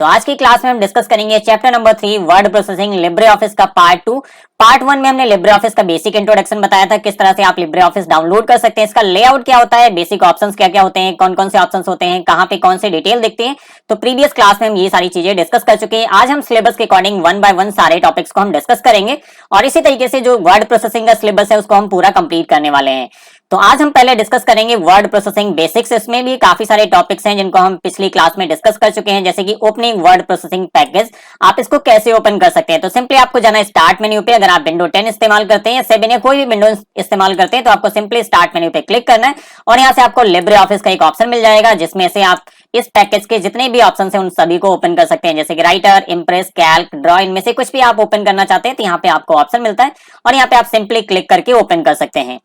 तो आज की क्लास में हम डिस्कस करेंगे chapter number 3 word processing Libre office का पार्ट 2। पार्ट 1 में हमने लिब्रे ऑफिस का बेसिक इंट्रोडक्शन बताया था, किस तरह से आप लिब्रे ऑफिस डाउनलोड कर सकते हैं, इसका लेआउट क्या होता है, बेसिक ऑप्शंस क्या क्या होते हैं, कौन कौन से ऑप्शंस होते हैं, कहां पे कौन से डिटेल दिखते हैं। तो प्रीवियस क्लास में हम ये सारी चीजें डिस्कस कर चुके हैं। आज हम सिलेबस के अकॉर्डिंग वन बाय वन सारे टॉपिक्स को हम डिस्कस करेंगे और इसी तरीके से जो वर्ड प्रोसेसिंग का सिलेबस है उसको हम पूरा कंप्लीट करने वाले हैं। तो आज हम पहले डिस्कस करेंगे वर्ड प्रोसेसिंग बेसिक्स। इसमें भी काफी सारे टॉपिक्स हैं जिनको हम पिछली क्लास में डिस्कस कर चुके हैं, जैसे कि ओपनिंग वर्ड प्रोसेसिंग पैकेज, आप इसको कैसे ओपन कर सकते हैं। तो सिंपली आपको जाना है स्टार्ट मेन्यू पे। अगर आप विंडो 10 इस्तेमाल करते हैं या 7 या कोई भी विंडो इस्तेमाल करते हैं तो आपको सिंपली स्टार्ट मेन्यू पे क्लिक करना है और यहाँ से आपको लिब्रे ऑफिस का एक ऑप्शन मिल जाएगा जिसमें से आप इस पैकेज के जितने भी ऑप्शन हैं उन सभी को ओपन कर सकते हैं, जैसे कि राइटर, इंप्रेस, कैल्क, ड्रॉ, इनमें से कुछ भी आप ओपन करना चाहते हैं तो यहाँ पे आपको ऑप्शन मिलता है और यहाँ पे आप सिंपली क्लिक करके ओपन कर सकते हैं।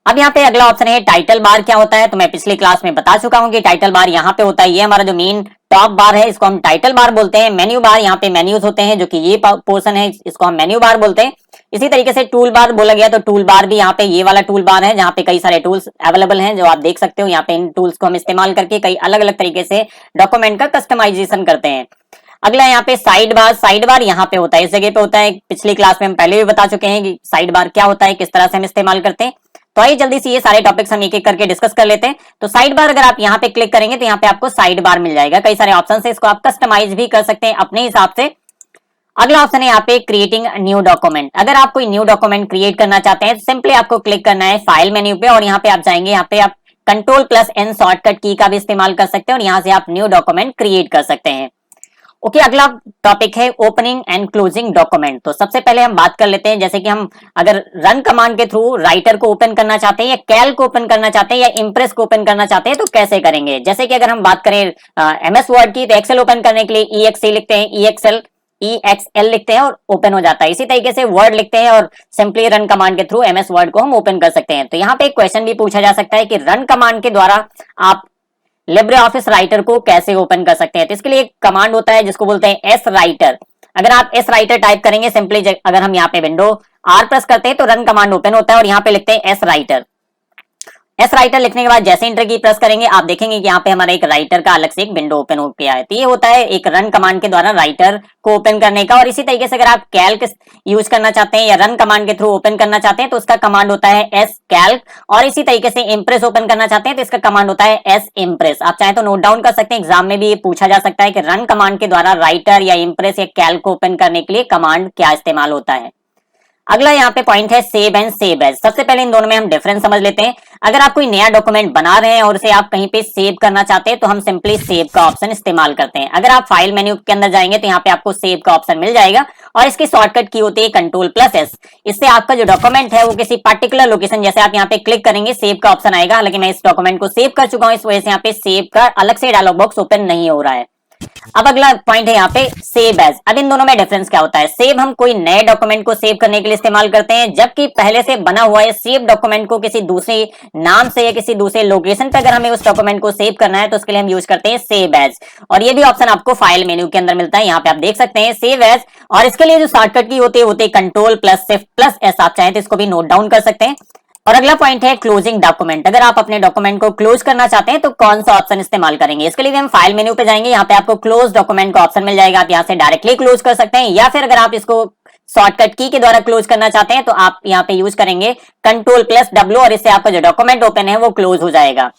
अब यहाँ पे अगला ऑप्शन है टाइटल बार। क्या होता है तो मैं पिछली क्लास में बता चुका हूँ कि टाइटल बार यहाँ पे होता है। ये हमारा जो मेन टॉप बार है इसको हम टाइटल बार बोलते हैं। मेन्यू बार, यहाँ पे मेन्यूज होते हैं जो कि ये पोर्शन है, इसको हम मेन्यू बार बोलते हैं। इसी तरीके से टूल बार बोला गया तो टूल बार भी यहाँ पे ये वाला टूल बार है जहाँ पे कई सारे टूल्स अवेलेबल हैं जो आप देख सकते हो। यहाँ पे इन टूल्स को हम इस्तेमाल करके कई अलग अलग तरीके से डॉक्यूमेंट का कस्टमाइजेशन करते हैं। अगला यहाँ पे साइड बार। साइड बार यहाँ पे होता है, इस जगह पे होता है। पिछली क्लास में हम पहले भी बता चुके हैं कि साइड बार क्या होता है, किस तरह से हम इस्तेमाल करते हैं। तो आइए जल्दी से ये सारे टॉपिक्स हम एक एक करके डिस्कस कर लेते हैं। तो साइड बार अगर आप यहाँ पे क्लिक करेंगे तो यहाँ पे आपको साइड बार मिल जाएगा। कई सारे ऑप्शन है, इसको आप कस्टमाइज भी कर सकते हैं अपने हिसाब से। अगला ऑप्शन है यहाँ पे क्रिएटिंग न्यू डॉक्यूमेंट। अगर आप कोई न्यू डॉक्यूमेंट क्रिएट करना चाहते हैं तो सिंपली आपको क्लिक करना है फाइल मेन्यू पे और यहाँ पे आप जाएंगे। यहाँ पे आप Ctrl+N शॉर्टकट की का भी इस्तेमाल कर सकते हैं और यहाँ से आप न्यू डॉक्यूमेंट क्रिएट कर सकते हैं। ओके, अगला टॉपिक है ओपनिंग एंड क्लोजिंग डॉक्यूमेंट। तो सबसे पहले हम बात कर लेते हैं, जैसे कि हम अगर रन कमांड के थ्रू राइटर को ओपन करना चाहते हैं या कैल्क को ओपन करना चाहते हैं या इंप्रेस को ओपन करना चाहते हैं तो कैसे करेंगे। जैसे कि अगर हम बात करें एमएस वर्ड की तो एक्सेल ओपन करने के लिए EXE लिखते हैं, EXL लिखते हैं और ओपन हो जाता है। इसी तरीके से वर्ड लिखते हैं और सिंपली रन कमांड के थ्रू एमएस वर्ड को हम ओपन कर सकते हैं। तो यहाँ पे एक क्वेश्चन भी पूछा जा सकता है कि रन कमांड के द्वारा आप लिब्रे ऑफिस राइटर को कैसे ओपन कर सकते हैं। तो इसके लिए एक कमांड होता है जिसको बोलते हैं एस राइटर। अगर आप एस राइटर टाइप करेंगे, सिंपली अगर हम यहाँ पे विंडो R प्रेस करते हैं तो रन कमांड ओपन होता है और यहाँ पे लिखते हैं एस राइटर। एस राइटर लिखने के बाद जैसे इंटर की प्रेस करेंगे आप देखेंगे कि यहाँ पे हमारा एक राइटर का अलग से एक विंडो ओपन हो गया है। तो ये होता है एक रन कमांड के द्वारा राइटर को ओपन करने का। और इसी तरीके से अगर आप कैल्क यूज करना चाहते हैं या रन कमांड के थ्रू ओपन करना चाहते हैं तो उसका कमांड होता है एस कैल्क। और इसी तरीके से इंप्रेस ओपन करना चाहते हैं तो इसका कमांड होता है एस इंप्रेस। आप चाहे तो नोट डाउन कर सकते हैं, एग्जाम में भी ये पूछा जा सकता है कि रन कमांड के द्वारा राइटर या इंप्रेस या कैल्क को ओपन करने के लिए कमांड क्या इस्तेमाल होता है। अगला यहाँ पे पॉइंट है सेव एंड सेव एज। सबसे पहले इन दोनों में हम डिफरेंस समझ लेते हैं। अगर आप कोई नया डॉक्यूमेंट बना रहे हैं और उसे आप कहीं पे सेव करना चाहते हैं तो हम सिंपली सेव का ऑप्शन इस्तेमाल करते हैं। अगर आप फाइल मेन्यू के अंदर जाएंगे तो यहाँ पे आपको सेव का ऑप्शन मिल जाएगा और इसकी शॉर्टकट की होती है Ctrl+S। इससे आपका जो डॉक्यूमेंट है वो किसी पर्टिकुलर लोकेशन, जैसे आप यहाँ पे क्लिक करेंगे सेव का ऑप्शन आएगा। हालांकि मैं इस डॉक्यूमेंट को सेव कर चुका हूँ, इस वजह से यहाँ पे सेव का अलग से डायलॉग बॉक्स ओपन नहीं हो रहा है। अब अगला पॉइंट है यहाँ पे सेव एज। अब इन दोनों में डिफरेंस क्या होता है। सेव हम कोई नए डॉक्यूमेंट को सेव करने के लिए इस्तेमाल करते हैं, जबकि पहले से बना हुआ है सेव डॉक्यूमेंट को किसी दूसरे नाम से या किसी दूसरे लोकेशन पे अगर हमें उस डॉक्यूमेंट को सेव करना है तो उसके लिए हम यूज करते हैं सेव एज। और ये भी ऑप्शन आपको फाइल मेन्यू के अंदर मिलता है। यहाँ पे आप देख सकते हैं सेव एज। और इसके लिए जो शॉर्टकट की होती है Ctrl+Shift+S। आप चाहें तो इसको भी नोट डाउन कर सकते हैं। और अगला पॉइंट है क्लोजिंग डॉक्यूमेंट। अगर आप अपने डॉक्यूमेंट को क्लोज करना चाहते हैं तो कौन सा ऑप्शन इस्तेमाल करेंगे। इसके लिए हम फाइल मेन्यू पे जाएंगे, यहाँ पे आपको क्लोज डॉक्यूमेंट का ऑप्शन मिल जाएगा। आप यहाँ से डायरेक्टली क्लोज कर सकते हैं या फिर अगर आप इसको शॉर्टकट की के द्वारा क्लोज करना चाहते हैं तो आप यहाँ पे यूज करेंगे Ctrl+W और इससे आपका जो डॉक्यूमेंट ओपन है वो क्लोज हो जाएगा।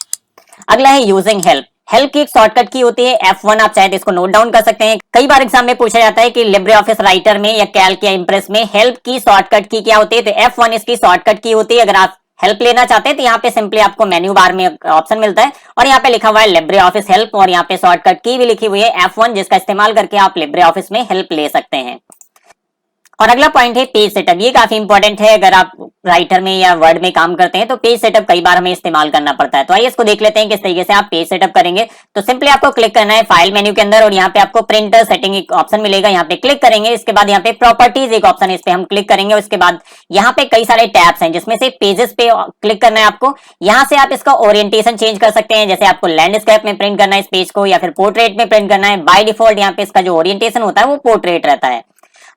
अगला है यूजिंग हेल्प। हेल्प की एक शॉर्टकट की होती है F1। आप चाहे तो इसको नोट डाउन कर सकते हैं। कई बार एग्जाम में पूछा जाता है कि लिब्रे ऑफिस राइटर में या कैल्क या इंप्रेस में हेल्प की शॉर्टकट की क्या होती है। तो F1 इसकी शॉर्टकट की होती है। अगर आप हेल्प लेना चाहते हैं तो यहाँ पे सिंपली आपको मेन्यू बार में ऑप्शन मिलता है और यहाँ पे लिखा हुआ है लिब्रे ऑफिस हेल्प और यहाँ पे शॉर्टकट की भी लिखी हुई है F1, जिसका इस्तेमाल करके आप लिब्रे ऑफिस में हेल्प ले सकते हैं। और अगला पॉइंट है पेज सेटअप। ये काफी इंपॉर्टेंट है। अगर आप राइटर में या वर्ड में काम करते हैं तो पेज सेटअप कई बार हमें इस्तेमाल करना पड़ता है। तो आइए इसको देख लेते हैं किस तरीके से आप पेज सेटअप करेंगे। तो सिंपली आपको क्लिक करना है फाइल मेन्यू के अंदर और यहाँ पे आपको प्रिंटर सेटिंग एक ऑप्शन मिलेगा, यहाँ पे क्लिक करेंगे। इसके बाद यहाँ पे प्रॉपर्टीज एक ऑप्शन है, इस पे हम क्लिक करेंगे। उसके बाद यहाँ पे कई सारे टैब्स हैं जिसमें से पेजेस पे क्लिक करना है आपको। यहाँ से आप इसका ओरिएंटेशन चेंज कर सकते हैं, जैसे आपको लैंडस्केप में प्रिंट करना है इस पेज को या फिर पोर्ट्रेट में प्रिंट करना है। बाय डिफॉल्ट यहाँ पे इसका जो ओरिएंटेशन होता है वो पोर्ट्रेट रहता है।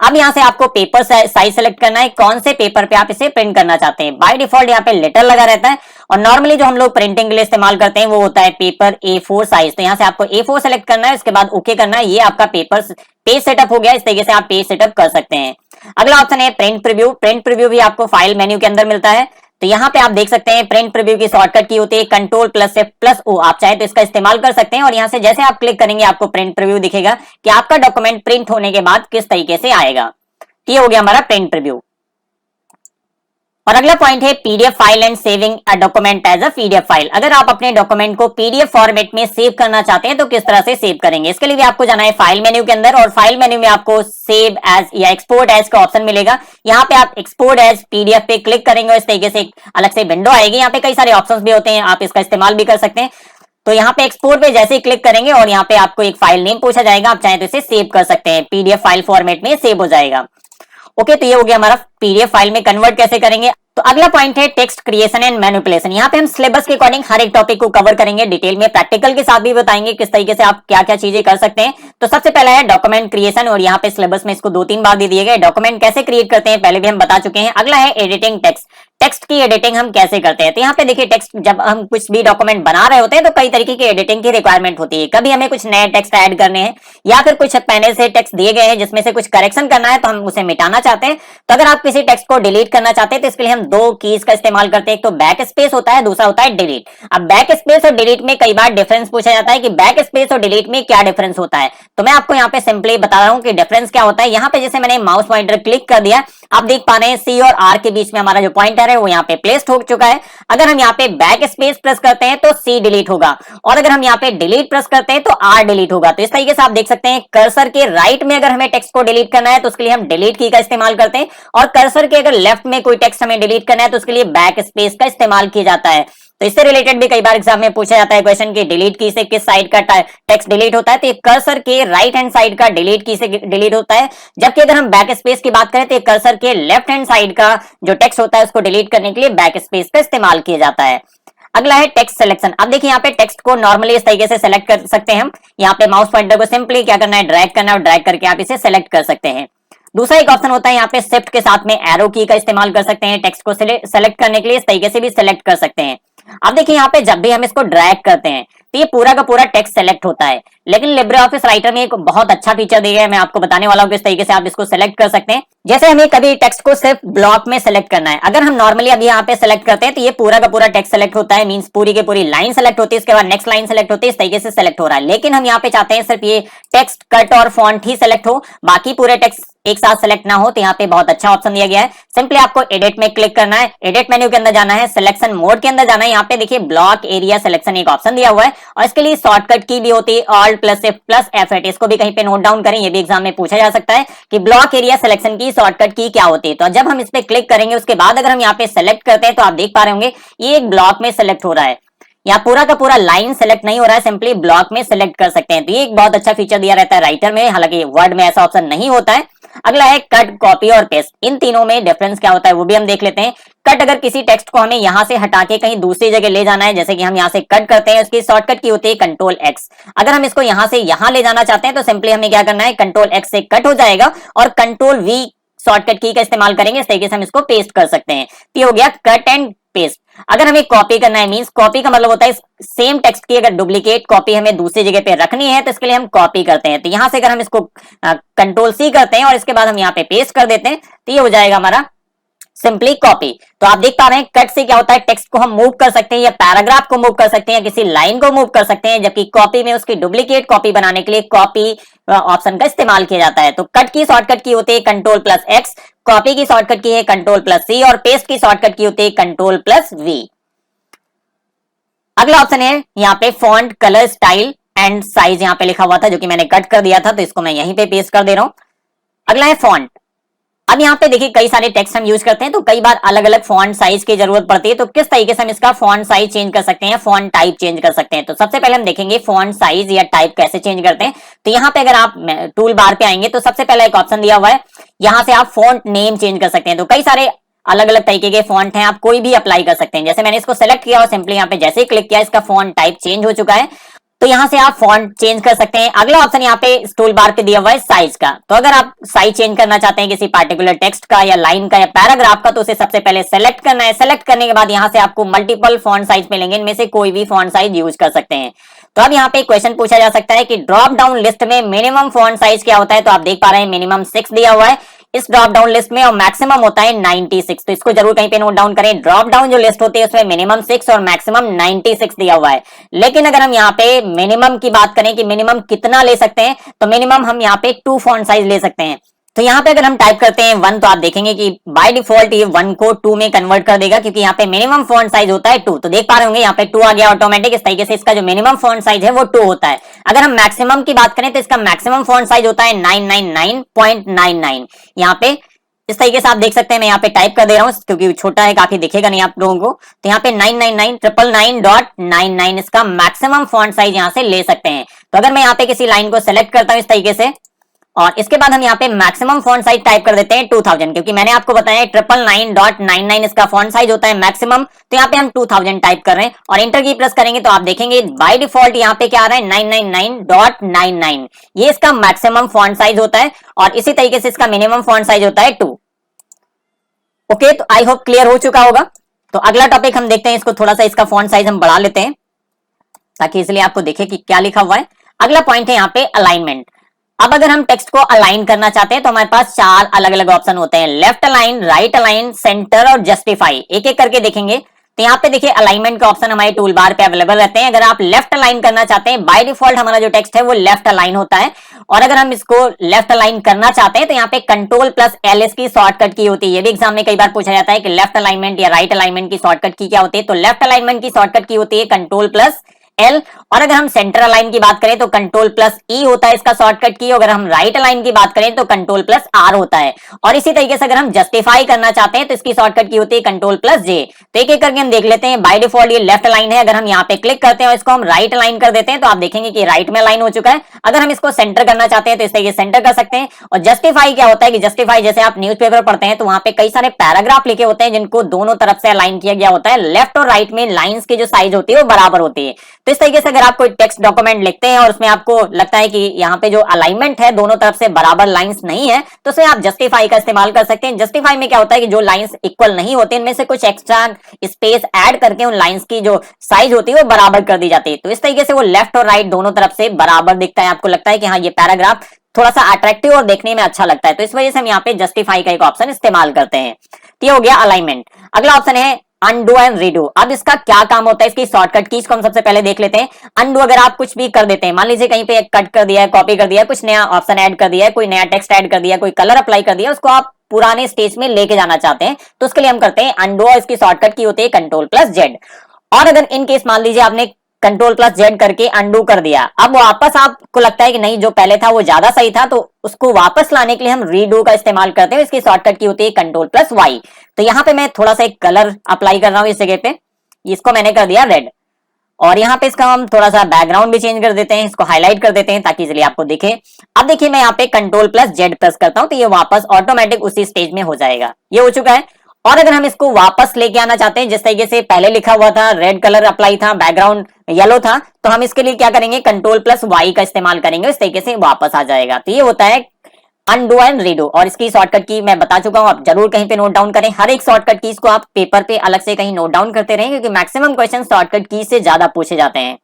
अब यहाँ से आपको पेपर साइज सेलेक्ट करना है, कौन से पेपर पे आप इसे प्रिंट करना चाहते हैं। बाय डिफॉल्ट यहाँ पे लेटर लगा रहता है और नॉर्मली जो हम लोग प्रिंटिंग के लिए इस्तेमाल करते हैं वो होता है पेपर A4 साइज। तो यहाँ से आपको A4 सेलेक्ट करना है, उसके बाद ओके करना है। ये आपका पेपर पेज सेटअप हो गया। इस तरीके से आप पेज सेटअप कर सकते हैं। अगला ऑप्शन है प्रिंट प्रीव्यू। प्रिंट प्रीव्यू भी आपको फाइल मेन्यू के अंदर मिलता है। तो यहाँ पे आप देख सकते हैं प्रिंट प्रीव्यू की शॉर्टकट की होती है Ctrl+F+O। आप चाहे तो इसका इस्तेमाल कर सकते हैं और यहाँ से जैसे आप क्लिक करेंगे आपको प्रिंट प्रीव्यू दिखेगा कि आपका डॉक्यूमेंट प्रिंट होने के बाद किस तरीके से आएगा। ये हो गया हमारा प्रिंट प्रीव्यू। और अगला पॉइंट है PDF file and saving a document as a PDF file. अगर आप अपने डॉक्यूमेंट को पीडीएफ फॉर्मेट में सेव करना चाहते हैं तो किस तरह से सेव करेंगे। इसके लिए भी आपको जाना है फाइल मेन्यू के अंदर और फाइल मेन्यू में आपको सेव एज या एक्सपोर्ट एज का ऑप्शन मिलेगा। यहाँ पे आप एक्सपोर्ट एज पीडीएफ पे क्लिक करेंगे और इस तरीके से एक अलग से विंडो आएगी। यहाँ पे कई सारे ऑप्शंस भी होते हैं, आप इसका इस्तेमाल भी कर सकते हैं। तो यहाँ पे एक्सपोर्ट पे जैसे ही क्लिक करेंगे और यहाँ पे आपको एक फाइल नेम पूछा जाएगा, आप चाहें तो इसे सेव कर सकते हैं, पीडीएफ फाइल फॉर्मेट में सेव हो जाएगा। ओके, तो ये हो गया हमारा पीडीएफ फाइल में कन्वर्ट कैसे करेंगे। तो अगला पॉइंट है टेक्स्ट क्रिएशन एंड मैनिपुलेशन। यहाँ पे हम सिलेबस के अकॉर्डिंग हर एक टॉपिक को कवर करेंगे डिटेल में, प्रैक्टिकल के साथ भी बताएंगे किस तरीके से आप क्या क्या चीजें कर सकते हैं। तो सबसे पहला है डॉक्यूमेंट क्रिएशन और यहाँ पे सिलेबस में इसको 2-3 बार दे दिए गए। डॉक्यूमेंट कैसे क्रिएट करते हैं पहले भी हम बता चुके हैं। अगला है एडिटिंग टेक्स्ट। टेक्स्ट की एडिटिंग हम कैसे करते हैं। तो यहाँ पे देखिए टेक्स्ट जब हम कुछ भी डॉक्यूमेंट बना रहे होते हैं तो कई तरीके की एडिटिंग की रिक्वायरमेंट होती है। कभी हमें कुछ नए टेक्स्ट ऐड करने हैं या फिर कुछ पहले से टेक्स्ट दिए गए हैं जिसमें से कुछ करेक्शन करना है तो हम उसे मिटाना चाहते हैं। तो अगर आप किसी टेक्स्ट को डिलीट करना चाहते हैं तो इसके लिए हम 2 कीज का इस्तेमाल करते हैं। एक तो बैक स्पेस होता है, दूसरा होता है डिलीट। अब बैक स्पेस और डिलीट में कई बार डिफरेंस पूछा जाता है कि बैक स्पेस और डिलीट में क्या डिफरेंस होता है। तो मैं आपको यहाँ पे सिंपली बता रहा हूँ कि डिफरेंस क्या होता है। यहाँ पे जैसे मैंने माउस पॉइंटर क्लिक कर दिया, आप देख पा रहे हैं सी और आर के बीच में हमारा जो पॉइंटर है वो यहाँ पे प्लेस्ड हो चुका है। अगर हम यहाँ पे बैक स्पेस प्रेस करते हैं तो सी डिलीट होगा और अगर हम यहाँ पे डिलीट प्रेस करते हैं तो आर डिलीट होगा। तो इस तरीके से आप देख सकते हैं कर्सर के राइट में अगर हमें टेक्स्ट को डिलीट करना है तो उसके लिए हम डिलीट की का इस्तेमाल करते हैं और कर्सर के अगर लेफ्ट में कोई टेक्स्ट हमें डिलीट करना है तो उसके लिए बैक स्पेस का इस्तेमाल किया जाता है। तो इससे रिलेटेड भी कई बार एग्जाम में पूछा जाता है क्वेश्चन कि डिलीट की से किस साइड का टेक्स्ट डिलीट होता है। तो ये कर्सर के राइट हैंड साइड का डिलीट की से डिलीट होता है, जबकि अगर हम बैक स्पेस की बात करें तो कर्सर के लेफ्ट हैंड साइड का जो टेक्स्ट होता है उसको डिलीट करने के लिए बैक स्पेस का इस्तेमाल किया जाता है। अगला है टेक्स्ट सिलेक्शन। अब देखिए यहाँ पे टेक्स्ट को नॉर्मली इस तरीके से सेलेक्ट कर सकते हैं हम। यहाँ पे माउस पॉइंटर को सिंपली क्या करना है, ड्रैग करना है और ड्रैग करके आप इसे सेलेक्ट कर सकते हैं। दूसरा एक ऑप्शन होता है यहाँ पे शिफ्ट के साथ में एरो की का इस्तेमाल कर सकते हैं। टेक्स्ट को सेलेक्ट करने के लिए इस तरीके से भी सेलेक्ट कर सकते हैं। अब देखिए यहाँ पे जब भी हम इसको ड्रैग करते हैं तो ये पूरा का पूरा टेक्स्ट सेलेक्ट होता है, लेकिन लिब्रे ऑफिस राइटर में एक बहुत अच्छा फीचर दिया है, मैं आपको बताने वाला हूँ किस तरीके से आप इसको सेलेक्ट कर सकते हैं। जैसे हमें कभी टेक्स्ट को सिर्फ ब्लॉक में सेलेक्ट करना है, अगर हम नॉर्मली अभी यहाँ पे सेलेक्ट करते हैं तो ये पूरा का पूरा टेक्स्ट सेलेक्ट होता है, मींस पूरी की पूरी लाइन सेलेक्ट होती है, इसके बाद नेक्स्ट लाइन सेलेक्ट होती है, इस तरीके से सेलेक्ट हो रहा है। लेकिन हम यहाँ पे चाहते हैं सिर्फ ये टेक्स्ट कट और फॉन्ट ही सेलेक्ट हो, बाकी पूरे टेक्स्ट एक साथ सेलेक्ट ना हो। तो यहाँ पे बहुत अच्छा ऑप्शन दिया गया है। सिंपली आपको एडिट में क्लिक करना है, एडिट मेन्यू के अंदर जाना है, सिलेक्शन मोड के अंदर जाना है। यहाँ पे देखिए ब्लॉक एरिया सिलेक्शन एक ऑप्शन दिया हुआ है और इसके लिए शॉर्टकट की भी होती है Alt+F+F8। इसको भी कहीं पे नोट डाउन करें, ये भी एग्जाम में पूछा जा सकता है कि ब्लॉक एरिया सिलेक्शन की शॉर्टकट की क्या होती है। तो जब हम इस पे क्लिक करेंगे उसके बाद अगर हम यहाँ पे सेलेक्ट करते हैं तो आप देख पा रहे होंगे ये एक ब्लॉक में सेलेक्ट हो रहा है, या पूरा का पूरा लाइन सेलेक्ट नहीं हो रहा है, सिंपली ब्लॉक में सेलेक्ट कर सकते हैं। तो ये एक बहुत अच्छा फीचर दिया रहता है राइटर में, हालांकि वर्ड में ऐसा ऑप्शन नहीं होता है। अगला है कट, कॉपी और पेस्ट। इन तीनों में डिफरेंस क्या होता है वो भी हम देख लेते हैं। कट, अगर किसी टेक्स्ट को हमें यहाँ से हटा के कहीं दूसरी जगह ले जाना है, जैसे कि हम यहाँ से कट करते हैं, उसकी शॉर्टकट की होती है Ctrl+X। अगर हम इसको यहाँ से यहाँ ले जाना चाहते हैं तो सिंपली हमें क्या करना है, Ctrl+X से कट हो जाएगा और Ctrl+V शॉर्टकट की का इस्तेमाल करेंगे, इस तरीके से हम इसको पेस्ट कर सकते हैं। तो ये हो गया कट एंड पेस्ट। अगर हमें कॉपी करना है, मींस कॉपी का मतलब होता है सेम टेक्स्ट की अगर डुप्लीकेट कॉपी हमें दूसरी जगह पे रखनी है तो इसके लिए हम कॉपी करते हैं। तो यहां से अगर हम इसको Ctrl+C करते हैं और इसके बाद हम यहाँ पे पेस्ट कर देते हैं तो ये हो जाएगा हमारा सिंपली कॉपी। तो आप देख पा रहे हैं कट से क्या होता है, टेक्स्ट को हम मूव कर सकते हैं या पैराग्राफ को मूव कर सकते हैं या किसी लाइन को मूव कर सकते हैं, जबकि कॉपी में उसकी डुप्लीकेट कॉपी बनाने के लिए कॉपी ऑप्शन का इस्तेमाल किया जाता है। तो कट की शॉर्टकट की होती है Ctrl+X, कॉपी की शॉर्टकट की है Ctrl+C और पेस्ट की शॉर्टकट की होती है Ctrl+V। अगला ऑप्शन है यहाँ पे font, colour, style and size, यहाँ पे लिखा हुआ था जो कि मैंने कट कर दिया था, तो इसको मैं यहीं पे पेस्ट कर दे रहा हूं। अगला है फॉन्ट। अब यहाँ पे देखिए कई सारे टेक्स्ट हम यूज करते हैं तो कई बार अलग अलग फॉन्ट साइज की जरूरत पड़ती है। तो किस तरीके से हम इसका फॉन्ट साइज चेंज कर सकते हैं, फॉन्ट टाइप चेंज कर सकते हैं। तो सबसे पहले हम देखेंगे फॉन्ट साइज या टाइप कैसे चेंज करते हैं। तो यहाँ पे अगर आप टूल बार पे आएंगे तो सबसे पहला एक ऑप्शन दिया हुआ है, यहाँ से आप फॉन्ट नेम चेंज कर सकते हैं। तो कई सारे अलग अलग तरीके के फॉन्ट हैं, आप कोई भी अप्लाई कर सकते हैं। जैसे मैंने इसको सेलेक्ट किया और सिंपली यहाँ पे जैसे ही क्लिक किया इसका फॉन्ट टाइप चेंज हो चुका है। तो यहाँ से आप फॉन्ट चेंज कर सकते हैं। अगला ऑप्शन यहाँ पे टूल बार पे दिया हुआ है साइज का। तो अगर आप साइज चेंज करना चाहते हैं किसी पार्टिकुलर टेक्स्ट का या लाइन का या पैराग्राफ का, तो उसे सबसे पहले सेलेक्ट करना है। सेलेक्ट करने के बाद यहाँ से आपको मल्टीपल फॉन्ट साइज मिलेंगे, इनमें से कोई भी फॉन्ट साइज यूज कर सकते हैं। तो अब यहाँ पे क्वेश्चन पूछा जा सकता है कि ड्रॉप डाउन लिस्ट में मिनिमम फॉन्ट साइज क्या होता है। तो आप देख पा रहे हैं मिनिमम 6 दिया हुआ है इस ड्रॉप डाउन लिस्ट में, और मैक्सिमम होता है 96। तो इसको जरूर कहीं पे नोट डाउन करें। ड्रॉप डाउन जो लिस्ट होती है उसमें मिनिमम 6 और मैक्सिमम 96 दिया हुआ है। लेकिन अगर हम यहाँ पे मिनिमम की बात करें कि मिनिमम कितना ले सकते हैं, तो मिनिमम हम यहाँ पे 2 फॉन्ट साइज ले सकते हैं। तो यहाँ पे अगर हम टाइप करते हैं 1, तो आप देखेंगे कि बाय डिफॉल्ट ये 1 को 2 में कन्वर्ट कर देगा, क्योंकि यहाँ पे मिनिमम फॉन्ट साइज होता है 2। तो देख पा रहे होंगे यहाँ पे 2 आ गया ऑटोमेटिक। इस तरीके से इसका जो मिनिमम फॉन्ट साइज है वो 2 होता है। अगर हम मैक्सिमम की बात करें तो इसका मैक्सिमम फॉन्ट साइज होता है 999.99। यहाँ पे इस तरीके से आप देख सकते हैं, मैं यहाँ पे टाइप कर दे रहा हूँ क्योंकि वो छोटा है, काफी दिखेगा नहीं आप लोगों को। तो यहाँ पे 999.99 इसका मैक्सिमम फॉन्ट साइज यहाँ से ले सकते हैं। तो अगर मैं यहाँ पे किसी लाइन को सेलेक्ट करता हूँ इस तरीके से, और इसके बाद हम यहाँ पे मैक्सिमम फॉन्ट साइज टाइप कर देते हैं 2000, क्योंकि मैंने आपको बताया 999.99 इसका फॉन्ट साइज होता है मैक्सिमम। तो यहाँ पे हम 2000 टाइप कर रहे हैं और एंटर की प्रेस करेंगे तो आप देखेंगे बाय डिफॉल्ट यहाँ पे क्या आ रहा है 999.99। ये इसका मैक्सिमम फॉन्ट साइज होता है और इसी तरीके से इसका मिनिमम फॉन्ट साइज होता है 2। ओके, तो आई होप क्लियर हो चुका होगा। तो अगला टॉपिक हम देखते हैं, इसको थोड़ा सा इसका फॉन्ट साइज हम बढ़ा लेते हैं ताकि इसलिए आपको दिखे कि क्या लिखा हुआ है। अगला पॉइंट है यहाँ पे अलाइनमेंट। अब अगर हम टेक्स्ट को अलाइन करना चाहते हैं तो हमारे पास 4 अलग अलग ऑप्शन होते हैं, left align, right align, centre और जस्टिफाई। एक एक करके देखेंगे। तो यहाँ पे देखिए अलाइनमेंट का ऑप्शन हमारे टूल बार पे अवेलेबल रहते हैं। अगर आप लेफ्ट अलाइन करना चाहते हैं, बाय डिफॉल्ट हमारा जो टेक्स्ट है वो लेफ्ट अलाइन होता है, और अगर हम इसको लेफ्ट अलाइन करना चाहते हैं तो यहाँ पे कंट्रोल+L इसकी शॉर्टकट की होती है। ये भी एग्जाम में कई बार पूछा जाता है कि लेफ्ट अलाइनमेंट या राइट अलाइनमेंट की शॉर्टकट की क्या होती है। तो लेफ्ट अलाइनमेंट की शॉर्टकट की होती है कंट्रोल+L, और अगर हम सेंटर अलाइन की बात करें तो कंट्रोल+E होता है इसका शॉर्टकट की। अगर हम राइट अलाइन की बात करें तो कंट्रोल+R होता है, और इसी तरीके से अगर हम जस्टिफाई करना चाहते हैं तो इसकी शॉर्टकट की होती है कंट्रोल+J। तो एक एक करके हम देख लेते हैं। बाय डिफॉल्ट ये लेफ्ट अलाइन है, अगर हम यहाँ पे क्लिक करते हैं और इसको हम राइट अलाइन कर देते हैं तो आप देखेंगे कि राइट में अलाइन हो चुका है। अगर हम इसको सेंटर करना चाहते हैं तो इस तरीके से सेंटर कर सकते हैं। और जस्टिफाई क्या होता है कि जस्टिफाई जैसे आप न्यूज़पेपर पढ़ते हैं तो वहां पे कई सारे पैराग्राफ लिखे होते हैं जिनको दोनों तरफ से अलाइन किया गया होता है। लेफ्ट और राइट में लाइंस की जो साइज होती है वो बराबर होती है। तो इस तरीके से अगर आप कोई टेक्स्ट डॉक्यूमेंट लिखते हैं और उसमें आपको लगता है कि यहाँ पे जो अलाइनमेंट है दोनों तरफ से बराबर लाइंस नहीं है, तो उसमें आप जस्टिफाई का इस्तेमाल कर सकते हैं। जस्टिफाई में क्या होता है कि जो लाइंस इक्वल नहीं होती इनमें से कुछ एक्स्ट्रा स्पेस ऐड करके उन लाइंस की जो साइज होती है वो बराबर कर दी जाती है। तो इस तरीके से वो लेफ्ट और राइट दोनों तरफ से बराबर दिखता है। आपको लगता है कि हाँ ये पैराग्राफ थोड़ा सा अट्रैक्टिव और देखने में अच्छा लगता है, तो इस वजह से हम यहाँ पे जस्टिफाई का एक ऑप्शन इस्तेमाल करते हैं। तो ये हो गया अलाइनमेंट। अगला ऑप्शन है अनडू एंड रीडू। अब इसका क्या काम होता है, इसकी शॉर्टकट कीज को हम सबसे पहले देख लेते हैं। अनडू अगर आप कुछ भी कर देते हैं, मान लीजिए कहीं पे कट कर दिया है, कॉपी कर दिया है, कुछ नया ऑप्शन ऐड कर दिया है, कोई नया टेक्स्ट ऐड कर दिया, कोई कलर अप्लाई कर दिया, उसको आप पुराने स्टेज में लेके जाना चाहते हैं तो उसके लिए हम करते हैं अनडू, और इसकी शॉर्टकट की होती है कंट्रोल+Z। और अगर इन केस मान लीजिए आपने कंट्रोल+Z करके अनडू कर दिया, अब वापस आपको लगता है कि नहीं जो पहले था वो ज्यादा सही था, तो उसको वापस लाने के लिए हम रीडू का इस्तेमाल करते हैं। इसकी शॉर्टकट की होती है कंट्रोल+Y। तो यहाँ पे मैं थोड़ा सा एक कलर अप्लाई कर रहा हूँ इस जगह पे, इसको मैंने कर दिया रेड, और यहाँ पे इसका हम थोड़ा सा बैकग्राउंड भी चेंज कर देते हैं, इसको हाईलाइट कर देते हैं ताकि इसलिए आपको दिखे। अब देखिए मैं यहाँ पे कंट्रोल+Z प्रेस करता हूँ तो ये वापस ऑटोमेटिक उसी स्टेज में हो जाएगा। ये हो चुका है। और अगर हम इसको वापस लेके आना चाहते हैं, जिस तरीके से पहले लिखा हुआ था, रेड कलर अप्लाई था, बैकग्राउंड येलो था, तो हम इसके लिए क्या करेंगे कंट्रोल+Y का इस्तेमाल करेंगे, इस तरीके से वापस आ जाएगा। तो ये होता है अनडू एंड रीडू। और इसकी शॉर्टकट की मैं बता चुका हूं, आप जरूर कहीं पे नोट डाउन करें। हर एक शॉर्टकट कीज को आप पेपर पे अलग से कहीं नोट डाउन करते रहें, क्योंकि मैक्सिमम क्वेश्चन शॉर्टकट की से ज्यादा पूछे जाते हैं।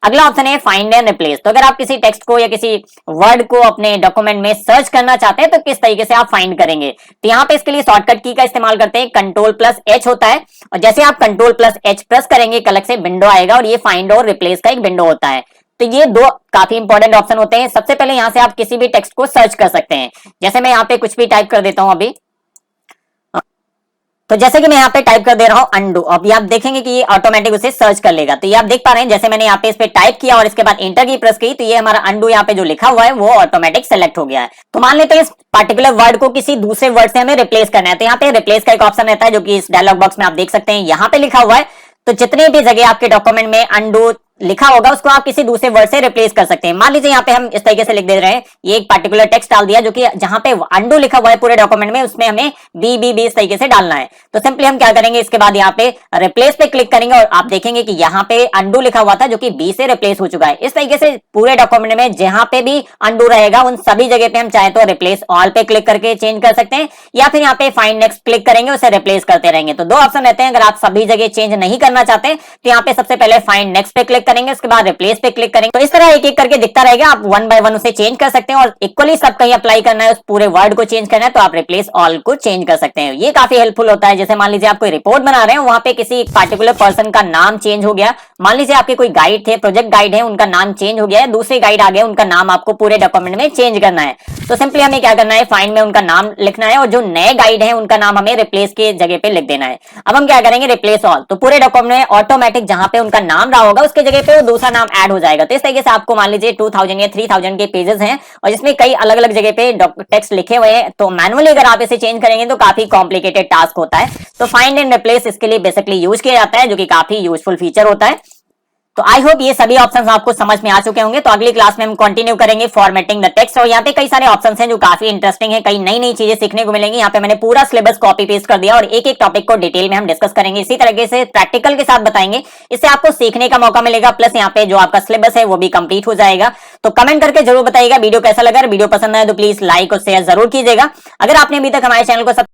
अगला ऑप्शन है फाइंड एंड रिप्लेस। तो अगर आप किसी टेक्स्ट को या किसी वर्ड को अपने डॉक्यूमेंट में सर्च करना चाहते हैं तो किस तरीके से आप फाइंड करेंगे, तो यहाँ पे इसके लिए शॉर्टकट की का इस्तेमाल करते हैं, कंट्रोल+H होता है, और जैसे आप कंट्रोल+H प्रेस करेंगे एक अलग से विंडो आएगा और ये फाइंड और रिप्लेस का एक विंडो होता है। तो ये दो काफी इंपॉर्टेंट ऑप्शन होते हैं। सबसे पहले यहाँ से आप किसी भी टेक्स्ट को सर्च कर सकते हैं, जैसे मैं यहाँ पे कुछ भी टाइप कर देता हूँ अभी, तो जैसे कि मैं यहाँ पे टाइप कर दे रहा हूँ अनडू, अब आप देखेंगे कि ये ऑटोमेटिक उसे सर्च कर लेगा। तो ये आप देख पा रहे हैं, जैसे मैंने यहाँ पे इस पे टाइप किया और इसके बाद एंटर की प्रेस की, तो ये हमारा अनडू यहाँ पे जो लिखा हुआ है वो ऑटोमेटिक सेलेक्ट हो गया है। तो मान लेते हैं इस पर्टिकुलर वर्ड को किसी दूसरे वर्ड से हमें रिप्लेस करना है, तो यहाँ पे रिप्लेस का एक ऑप्शन रहता है जो कि इस डायलॉग बॉक्स में आप देख सकते हैं, यहाँ पे लिखा हुआ है। तो जितने भी जगह आपके डॉक्यूमेंट में अनडू लिखा होगा उसको आप किसी दूसरे वर्ड से रिप्लेस कर सकते हैं। मान लीजिए यहाँ पे हम इस तरीके से लिख दे रहे हैं, ये एक पर्टिकुलर टेक्स्ट डाल दिया जो कि जहां पे अंडू लिखा हुआ है पूरे डॉक्यूमेंट में, उसमें हमें बी इस तरीके से डालना है। तो सिंपली हम क्या करेंगे, इसके बाद यहाँ पे रिप्लेस पे क्लिक करेंगे और आप देखेंगे कि यहाँ पे अंडू लिखा हुआ था जो कि बी से रिप्लेस हो चुका है। इस तरीके से पूरे डॉक्यूमेंट में जहां पे भी अंडू रहेगा उन सभी जगह पे हम चाहे तो रिप्लेस ऑल पे क्लिक करके चेंज कर सकते हैं, या फिर यहाँ पे फाइंड नेक्स्ट क्लिक करेंगे, उसे रिप्लेस करते रहेंगे। तो दो ऑप्शन रहते हैं, अगर आप सभी जगह चेंज नहीं करना चाहते तो यहाँ पे सबसे पहले फाइंड नेक्स्ट पे क्लिक करेंगे, उसके बाद रिप्लेस पे क्लिक करेंगे। तो इस तरह एक एक करके दिखता रहेगा, आप वन बाय वन उसे चेंज कर सकते हैं। और इक्वली सब कहीं अप्लाई करना है, उस पूरे वर्ड को चेंज करना है तो आप रिप्लेस ऑल को चेंज कर सकते हैं। ये काफी हेल्पफुल होता है। जैसे मान लीजिए आप कोई रिपोर्ट बना रहे हैं, वहां पे किसी पर्टिकुलर पर्सन का नाम चेंज हो गया, मान लीजिए आपके कोई गाइड थे, प्रोजेक्ट गाइड है, उनका नाम चेंज हो गया है, दूसरे गाइड आ गए, उनका नाम आपको पूरे डॉक्यूमेंट में चेंज करना है। तो सिंपली हमें क्या करना है, फाइंड में उनका नाम लिखना है और जो नए गाइड है उनका नाम हमें रिप्लेस के जगह पे लिख देना है। अब हम क्या करेंगे, रिप्लेस ऑल, तो पूरे डॉक्यूमेंट में ऑटोमेटिक जहां पे उनका नाम रहा होगा उसके जगह पे वो दूसरा नाम ऐड हो जाएगा। तो इस तरीके से आपको मान लीजिए 2000 या 3000 के पेजेस हैं और जिसमें कई अलग अलग जगह पे टेक्स्ट लिखे हुए हैं, तो मैनुअली अगर आप इसे चेंज करेंगे तो काफी कॉम्प्लिकेटेड टास्क होता है। तो फाइंड एंड रिप्लेस इसके लिए बेसिकली यूज किया जाता है, जो कि काफी यूजफुल फीचर होता है। तो आई होप ये सभी ऑप्शंस आपको समझ में आ चुके होंगे। तो अगली क्लास में हम कंटिन्यू करेंगे फॉर्मेटिंग द टेक्स्ट, और यहाँ पे कई सारे ऑप्शंस हैं जो काफी इंटरेस्टिंग है, कई नई नई चीजें सीखने को मिलेंगी। यहाँ पे मैंने पूरा सिलेबस कॉपी पेस्ट कर दिया और एक एक टॉपिक को डिटेल में हम डिस्कस करेंगे, इसी तरीके से प्रैक्टिकल के साथ बताएंगे। इससे आपको सीखने का मौका मिलेगा, प्लस यहाँ पे जो आपका सिलेबस है वो भी कंप्लीट हो जाएगा। तो कमेंट करके जरूर बताइएगा वीडियो कैसा लगा। वीडियो पसंद आए तो प्लीज लाइक और शेयर जरूर कीजिएगा। अगर आपने अभी तक हमारे चैनल को